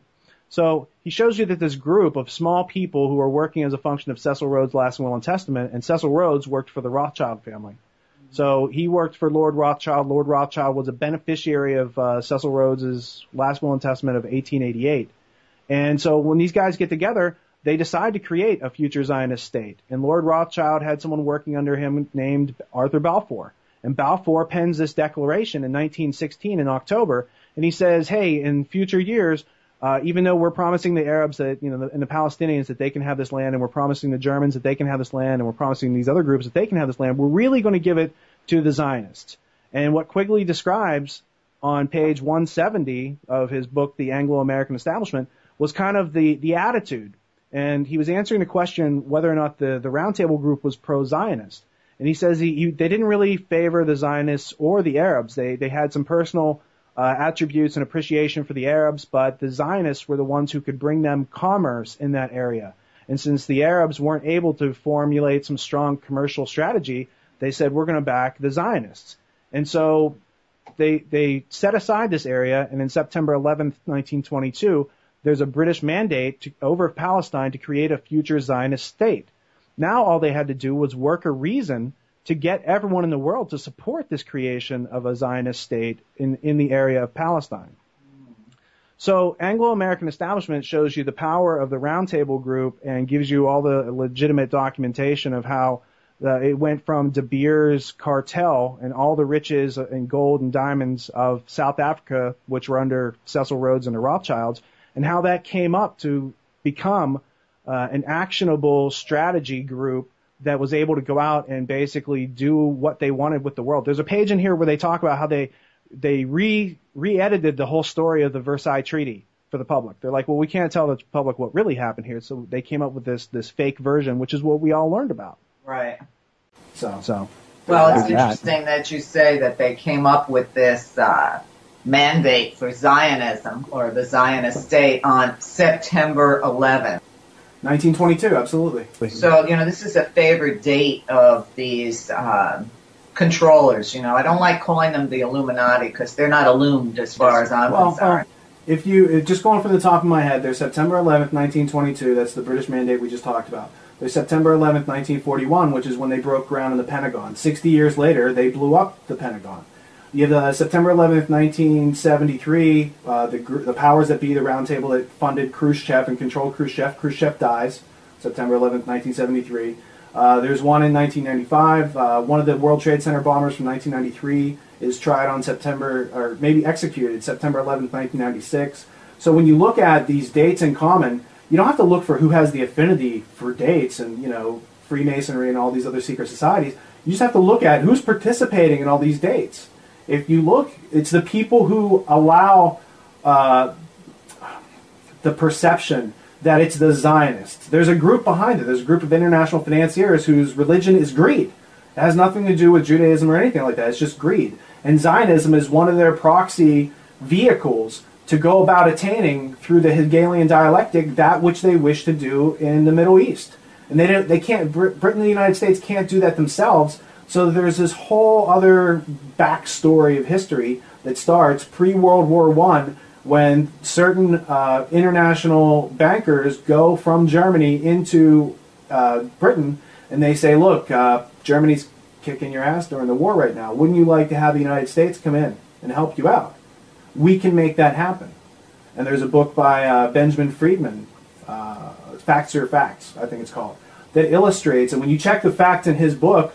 Speaker 2: So he shows you that this group of small people who are working as a function of Cecil Rhodes' last will and testament, and Cecil Rhodes worked for the Rothschild family. So he worked for Lord Rothschild. Lord Rothschild was a beneficiary of Cecil Rhodes' last will and testament of 1888. And so when these guys get together, they decide to create a future Zionist state. And Lord Rothschild had someone working under him named Arthur Balfour. And Balfour pens this declaration in 1916 in October, and he says, hey, in future years, even though we're promising the Arabs that, and the Palestinians that they can have this land, and we're promising the Germans that they can have this land, and we're promising these other groups that they can have this land, we're really going to give it to the Zionists. And what Quigley describes on page 170 of his book, The Anglo-American Establishment, was kind of the attitude. And he was answering the question whether or not the Roundtable group was pro-Zionist. And he says they didn't really favor the Zionists or the Arabs. They had some personal attributes and appreciation for the Arabs, but the Zionists were the ones who could bring them commerce in that area. And since the Arabs weren't able to formulate some strong commercial strategy, they said, we're going to back the Zionists. And so they set aside this area, and in September 11th, 1922, there's a British mandate over Palestine to create a future Zionist state. Now all they had to do was work a reason to get everyone in the world to support this creation of a Zionist state in the area of Palestine. So Anglo-American Establishment shows you the power of the Roundtable Group and gives you all the legitimate documentation of how it went from De Beers cartel and all the riches and gold and diamonds of South Africa, which were under Cecil Rhodes and the Rothschilds, and how that came up to become an actionable strategy group that was able to go out and basically do what they wanted with the world. There's a page in here where they talk about how they re-edited the whole story of the Versailles Treaty for the public. They're like, well, we can't tell the public what really happened here, so they came up with this fake version, which is what we all learned about.
Speaker 1: Right.
Speaker 2: So.
Speaker 1: Well, it's interesting that you say that they came up with this mandate for Zionism, or the Zionist state, on September 11th.
Speaker 2: 1922, absolutely.
Speaker 1: So, this is a favorite date of these controllers. I don't like calling them the Illuminati because they're not illumined as far as I'm concerned.
Speaker 2: If you, just going from the top of my head, there's September 11th, 1922. That's the British mandate we just talked about. There's September 11th, 1941, which is when they broke ground in the Pentagon. 60 years later, they blew up the Pentagon. You have September 11th, 1973, the powers that be, the Roundtable that funded Khrushchev and controlled Khrushchev. Khrushchev dies, September 11th, 1973.
Speaker 3: There's one in 1995. One of the World Trade Center bombers from 1993 is tried on September, or maybe executed September 11th, 1996. So when you look at these dates in common, you don't have to look for who has the affinity for dates and, Freemasonry and all these other secret societies. You just have to look at who's participating in all these dates. If you look, it's the people who allow the perception that it's the Zionists. There's a group behind it. There's a group of international financiers whose religion is greed. It has nothing to do with Judaism or anything like that. It's just greed. And Zionism is one of their proxy vehicles to go about attaining through the Hegelian dialectic that which they wish to do in the Middle East. And they can't. Britain and the United States can't do that themselves. So there's this whole other backstory of history that starts pre-World War I, when certain international bankers go from Germany into Britain, and they say, look, Germany's kicking your ass during the war right now. Wouldn't you like to have the United States come in and help you out? We can make that happen. And there's a book by Benjamin Friedman, Facts Are Facts, I think it's called, that illustrates, and when you check the facts in his book,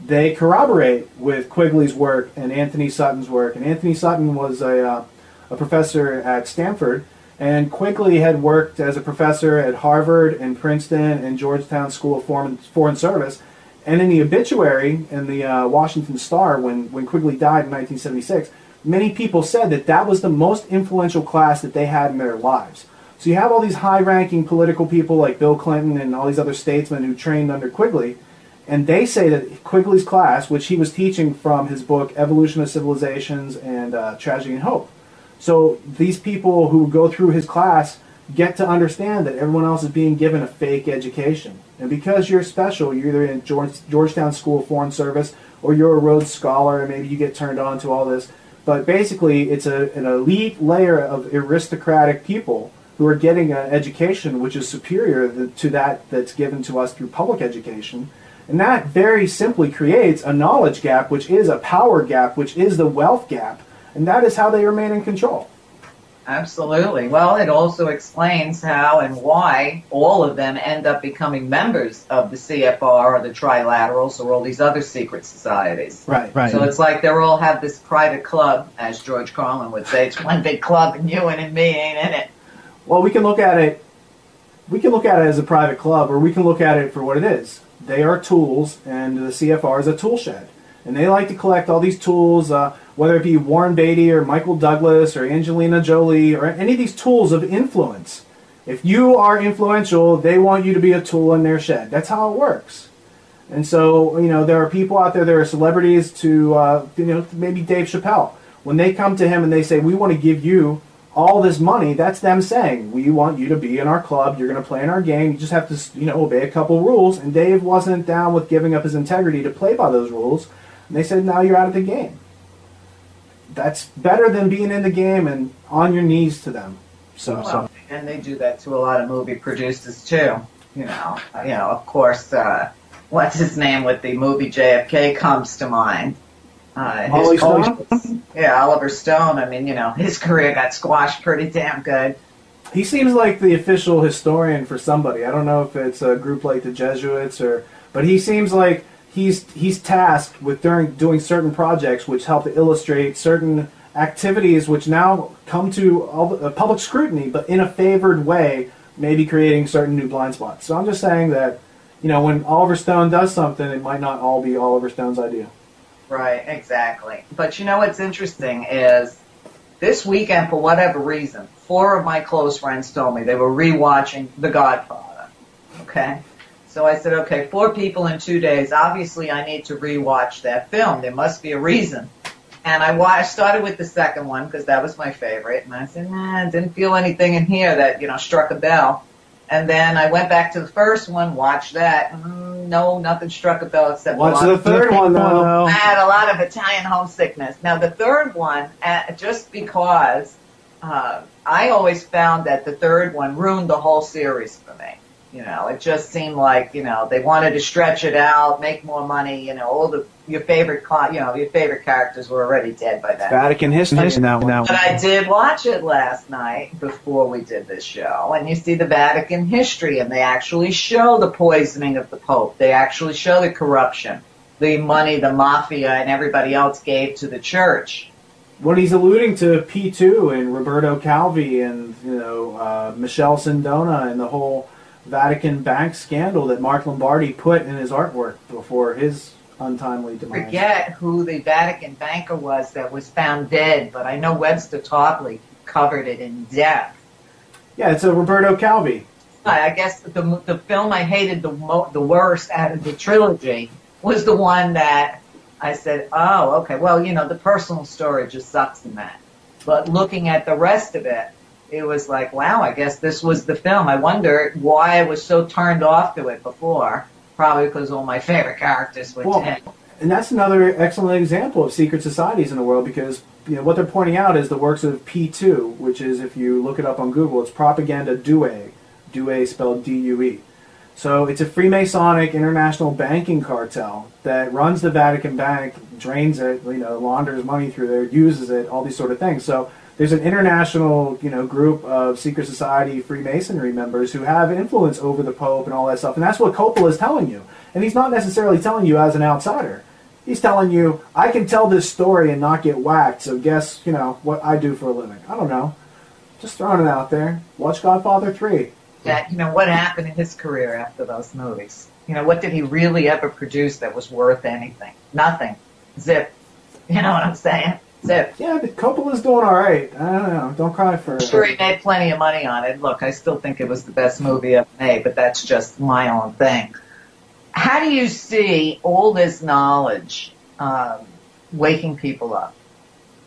Speaker 3: they corroborate with Quigley's work and Anthony Sutton's work. And Anthony Sutton was a professor at Stanford, and Quigley had worked as a professor at Harvard and Princeton and Georgetown School of Foreign Service. And in the obituary in the Washington Star, when Quigley died in 1976, many people said that that was the most influential class that they had in their lives. So you have all these high-ranking political people like Bill Clinton and all these other statesmen who trained under Quigley, and they say that Quigley's class, which he was teaching from his book Evolution of Civilizations and Tragedy and Hope. So these people who go through his class get to understand that everyone else is being given a fake education. And because you're special, you're either in Georgetown School of Foreign Service or you're a Rhodes Scholar and maybe you get turned on to all this. But basically it's an elite layer of aristocratic people who are getting an education which is superior to that's given to us through public education. And that very simply creates a knowledge gap, which is a power gap, which is the wealth gap. And that is how they remain in control.
Speaker 1: Absolutely. Well, it also explains how and why all of them end up becoming members of the CFR or the Trilaterals or all these other secret societies.
Speaker 3: Right.
Speaker 1: So it's like they all have this private club, as George Carlin would say. It's one big club and you and me ain't in it.
Speaker 3: Well, we can look at it as a private club, or we can look at it for what it is. They are tools, and the CFR is a tool shed. And they like to collect all these tools, whether it be Warren Beatty or Michael Douglas or Angelina Jolie or any of these tools of influence. If you are influential, they want you to be a tool in their shed. That's how it works. And so, there are people out there, there are celebrities to, maybe Dave Chappelle. When they come to him and they say, we want to give you all this money, that's them saying, we want you to be in our club, you're going to play in our game, you just have to, obey a couple rules. And Dave wasn't down with giving up his integrity to play by those rules. And they said, now you're out of the game. That's better than being in the game and on your knees to them.
Speaker 1: And they do that to a lot of movie producers too. Of course, what's his name with the movie JFK comes to mind. Oliver Stone. I mean, his career got squashed pretty damn good.
Speaker 3: He seems like the official historian for somebody. I don't know if it's a group like the Jesuits but he seems like he's tasked with doing certain projects which help to illustrate certain activities which now come to public scrutiny, but in a favored way, maybe creating certain new blind spots. So I'm just saying that, when Oliver Stone does something, it might not all be Oliver Stone's idea.
Speaker 1: Right, exactly. But what's interesting is this weekend, for whatever reason, 4 of my close friends told me they were rewatching The Godfather. Okay? So I said, okay, 4 people in 2 days. Obviously, I need to rewatch that film. There must be a reason. And I started with the second one because that was my favorite. And I said, didn't feel anything in here that, struck a bell. And then I went back to the first one, watched that. No, nothing struck a bell except
Speaker 3: watch the third one, though.
Speaker 1: I had a lot of Italian homesickness. Now, the third one, just because I always found that the third one ruined the whole series for me. It just seemed like, they wanted to stretch it out, make more money, all your favorite characters were already dead by then.
Speaker 2: Vatican history now.
Speaker 1: But I did watch it last night before we did this show, and you see the Vatican history, and they actually show the poisoning of the Pope. They actually show the corruption, the money the mafia and everybody else gave to the church.
Speaker 3: What he's alluding to, P2 and Roberto Calvi and, Michelle Sindona and the whole Vatican bank scandal that Mark Lombardi put in his artwork before his untimely demise.
Speaker 1: Forget who the Vatican banker was that was found dead, but I know Webster Topley covered it in depth.
Speaker 3: Yeah, it's a Roberto Calvi.
Speaker 1: I guess the film I hated the worst out of the trilogy was the one that I said, oh, okay, well, the personal story just sucks in that. But looking at the rest of it, it was like, wow, I guess this was the film. I wonder why I was so turned off to it before. Probably because all my favorite characters were dead.
Speaker 3: And that's another excellent example of secret societies in the world, because what they're pointing out is the works of P2, which is, if you look it up on Google, it's Propaganda Due. Due spelled D-U-E. So it's a Freemasonic international banking cartel that runs the Vatican Bank, drains it, launders money through there, uses it, all these sort of things. So there's an international, group of secret society Freemasonry members who have influence over the Pope and all that stuff. And that's what Coppola is telling you. And he's not necessarily telling you as an outsider. He's telling you, I can tell this story and not get whacked, so guess, what I do for a living. I don't know. Just throwing it out there. Watch Godfather 3.
Speaker 1: That, what happened in his career after those movies? What did he really ever produce that was worth anything? Nothing. Zip. You know what I'm saying? Zip.
Speaker 3: Yeah, but Coppola's doing all right. I don't know. Don't cry for it.
Speaker 1: Sure, he made plenty of money on it. Look, I still think it was the best movie ever made, but that's just my own thing. How do you see all this knowledge waking people up?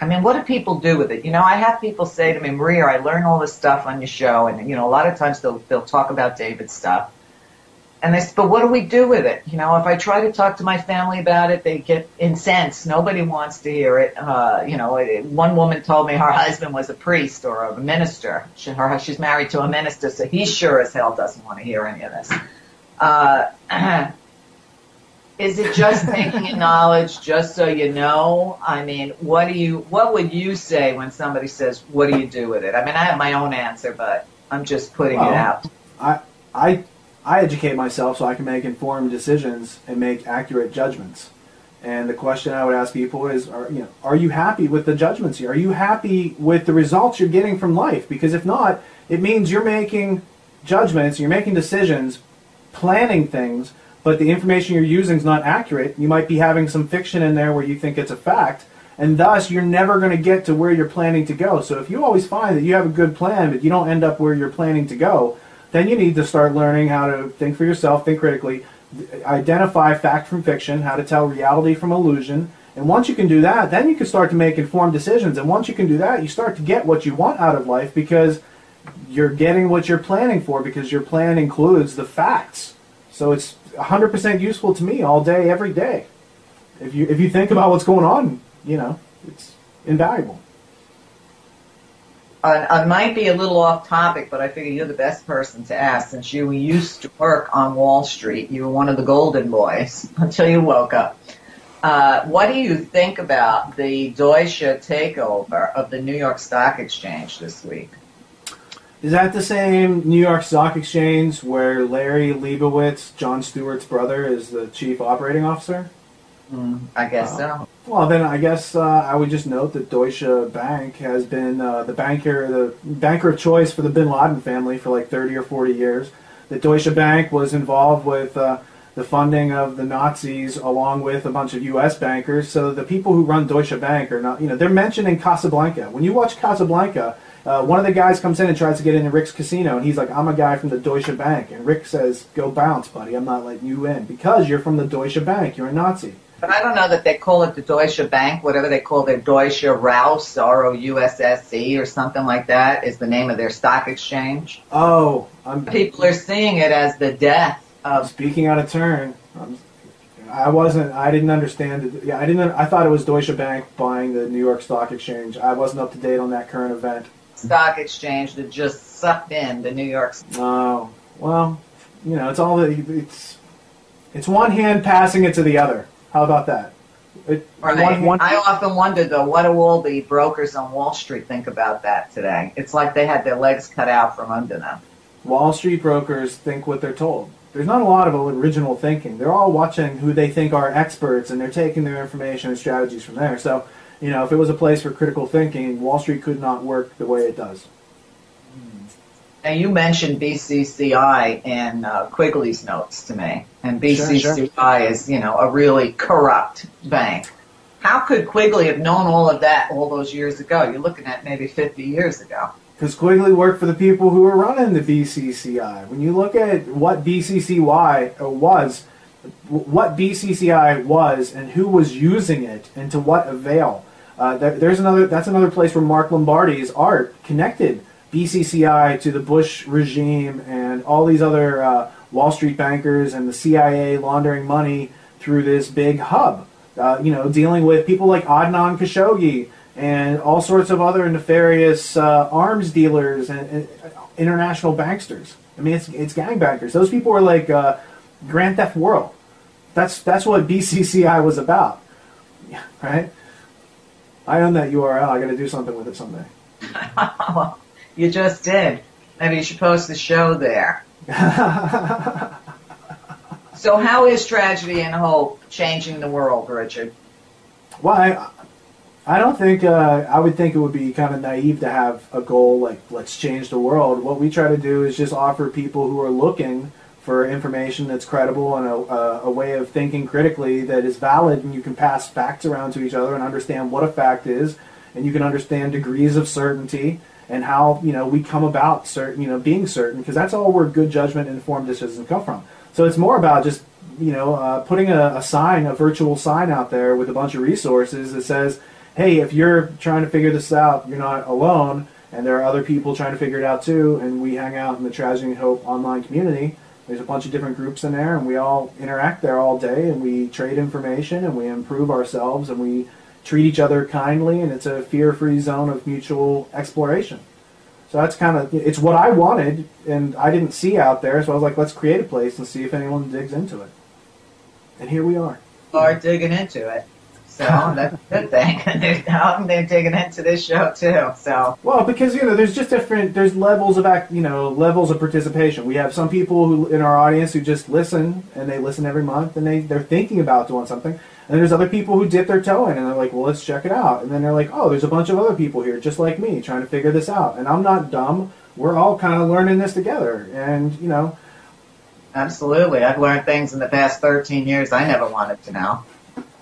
Speaker 1: I mean, what do people do with it? I have people say to me, Meria, I learn all this stuff on your show, and, a lot of times they'll talk about David's stuff. And they say, but what do we do with it? If I try to talk to my family about it, they get incensed. Nobody wants to hear it. One woman told me her husband was a priest or a minister. She's married to a minister, so he sure as hell doesn't want to hear any of this. Is it just taking in knowledge just so you know? I mean, what would you say when somebody says, what do you do with it? I mean, I have my own answer, but I'm just putting it out.
Speaker 3: I educate myself so I can make informed decisions and make accurate judgments. And the question I would ask people is, are you happy with the judgments here? Are you happy with the results you're getting from life? Because if not, it means you're making judgments, you're making decisions, planning things, but the information you're using is not accurate. You might be having some fiction in there where you think it's a fact, and thus you're never going to get to where you're planning to go. So if you always find that you have a good plan, but you don't end up where you're planning to go, then you need to start learning how to think for yourself, think critically, identify fact from fiction, how to tell reality from illusion. And once you can do that, then you can start to make informed decisions. And once you can do that, you start to get what you want out of life, because you're getting what you're planning for, because your plan includes the facts. So it's 100% useful to me all day, every day. If you think about what's going on, it's invaluable.
Speaker 1: I might be a little off topic, but I figure you're the best person to ask, since you used to work on Wall Street. You were one of the golden boys until you woke up. What do you think about the Deutsche takeover of the New York Stock Exchange this week?
Speaker 3: Is that the same New York Stock Exchange where Larry Leibowitz, Jon Stewart's brother, is the chief operating officer?
Speaker 1: I guess so.
Speaker 3: Well, then I guess I would just note that Deutsche Bank has been the banker of choice for the Bin Laden family for like 30 or 40 years. That Deutsche Bank was involved with the funding of the Nazis along with a bunch of U.S. bankers. So the people who run Deutsche Bank are not, they're mentioned in Casablanca. When you watch Casablanca, one of the guys comes in and tries to get into Rick's casino, and he's like, I'm a guy from the Deutsche Bank. And Rick says, go bounce, buddy. I'm not letting you in because you're from the Deutsche Bank. You're a Nazi.
Speaker 1: But I don't know that they call it the Deutsche Bank, whatever they call their Deutsche Rouse, R-O-U-S-S-E, or something like that, is the name of their stock exchange.
Speaker 3: Oh.
Speaker 1: People are seeing it as the death of...
Speaker 3: Speaking out of turn, I didn't understand it. Yeah, I thought it was Deutsche Bank buying the New York Stock Exchange. I wasn't up to date on that current event.
Speaker 1: Stock exchange that just sucked in the New York...
Speaker 3: Oh, well... it's all it's one hand passing it to the other. How about that?
Speaker 1: I often wonder, though, what do all the brokers on Wall Street think about that today? It's like they had their legs cut out from under them.
Speaker 3: Wall Street brokers think what they're told. There's not a lot of original thinking. They're all watching who they think are experts, and they're taking their information and strategies from there. So, if it was a place for critical thinking, Wall Street could not work the way it does.
Speaker 1: Now, you mentioned BCCI in Quigley's notes to me, and BCCI is, a really corrupt bank. How could Quigley have known all of that all those years ago? You're looking at maybe 50 years ago.
Speaker 3: Because Quigley worked for the people who were running the BCCI. When you look at what BCCI was, and who was using it, and to what avail, that's another place where Mark Lombardi's art connected BCCI to the Bush regime and all these other Wall Street bankers and the CIA laundering money through this big hub. Dealing with people like Adnan Khashoggi and all sorts of other nefarious arms dealers and international banksters. I mean, it's gangbankers. Those people were like Grand Theft World. That's what BCCI was about, right? I own that URL. I got to do something with it someday.
Speaker 1: You just did. Maybe you should post the show there. So how is tragedy and hope changing the world, Richard?
Speaker 3: Well, I don't think, I would think it would be kind of naive to have a goal like, let's change the world. What we try to do is just offer people who are looking for information that's credible and a way of thinking critically that is valid, and you can pass facts around to each other and understand what a fact is, and you can understand degrees of certainty and how, we come about certain, being certain, because that's all where good judgment and informed decisions come from. So it's more about just, putting a virtual sign out there with a bunch of resources that says, hey, if you're trying to figure this out, you're not alone, and there are other people trying to figure it out too, and we hang out in the Tragedy and Hope online community. There's a bunch of different groups in there, and we all interact there all day, and we trade information, and we improve ourselves, and we treat each other kindly, and it's a fear-free zone of mutual exploration. So that's it's what I wanted, and I didn't see out there, so I was like, let's create a place and see if anyone digs into it. And here we are.
Speaker 1: Are digging into it. So that's a good thing. They're digging into this show too. So
Speaker 3: well, because there's just there's levels of levels of participation. We have some people who in our audience who just listen, and they listen every month, and they're thinking about doing something. And there's other people who dip their toe in, and they're like, well, let's check it out. And then they're like, oh, there's a bunch of other people here just like me trying to figure this out. And I'm not dumb. We're all kind of learning this together. And
Speaker 1: absolutely. I've learned things in the past 13 years I never wanted to know.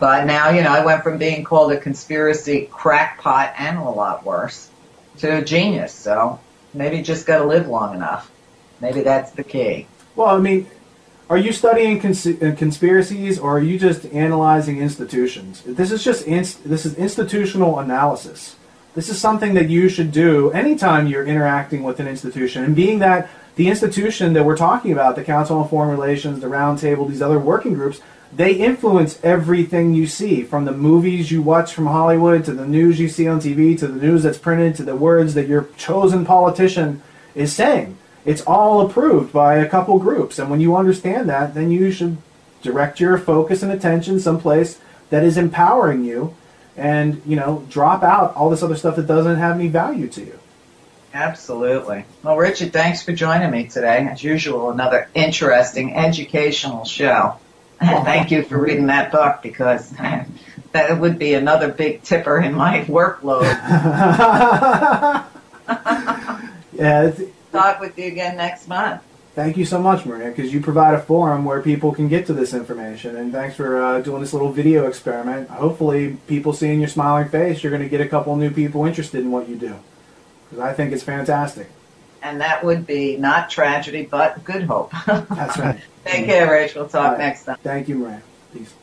Speaker 1: But now, I went from being called a conspiracy crackpot and a lot worse to a genius. So maybe you just got to live long enough. Maybe that's the key.
Speaker 3: Well, I mean, are you studying conspiracies, or are you just analyzing institutions? This is institutional analysis. This is something that you should do anytime you're interacting with an institution. And being that the institution that we're talking about, the Council on Foreign Relations, the Round Table, these other working groups, they influence everything you see, from the movies you watch from Hollywood, to the news you see on TV, to the news that's printed, to the words that your chosen politician is saying. It's all approved by a couple groups. And when you understand that, then you should direct your focus and attention someplace that is empowering you, and, drop out all this other stuff that doesn't have any value to you. Absolutely.
Speaker 1: Well, Richard, thanks for joining me today. As usual, another interesting educational show. And thank you for reading that book, because that would be another big tipper in my workload.
Speaker 3: Yeah.
Speaker 1: Talk with you again next month.
Speaker 3: Thank you so much, Meria, because you provide a forum where people can get to this information. And thanks for doing this little video experiment. Hopefully, people seeing your smiling face, you're going to get a couple new people interested in what you do. Because I think it's fantastic.
Speaker 1: And that would be not tragedy, but good hope.
Speaker 3: That's right.
Speaker 1: Take care, Rich. We'll talk next time.
Speaker 3: Thank you, Meria. Peace.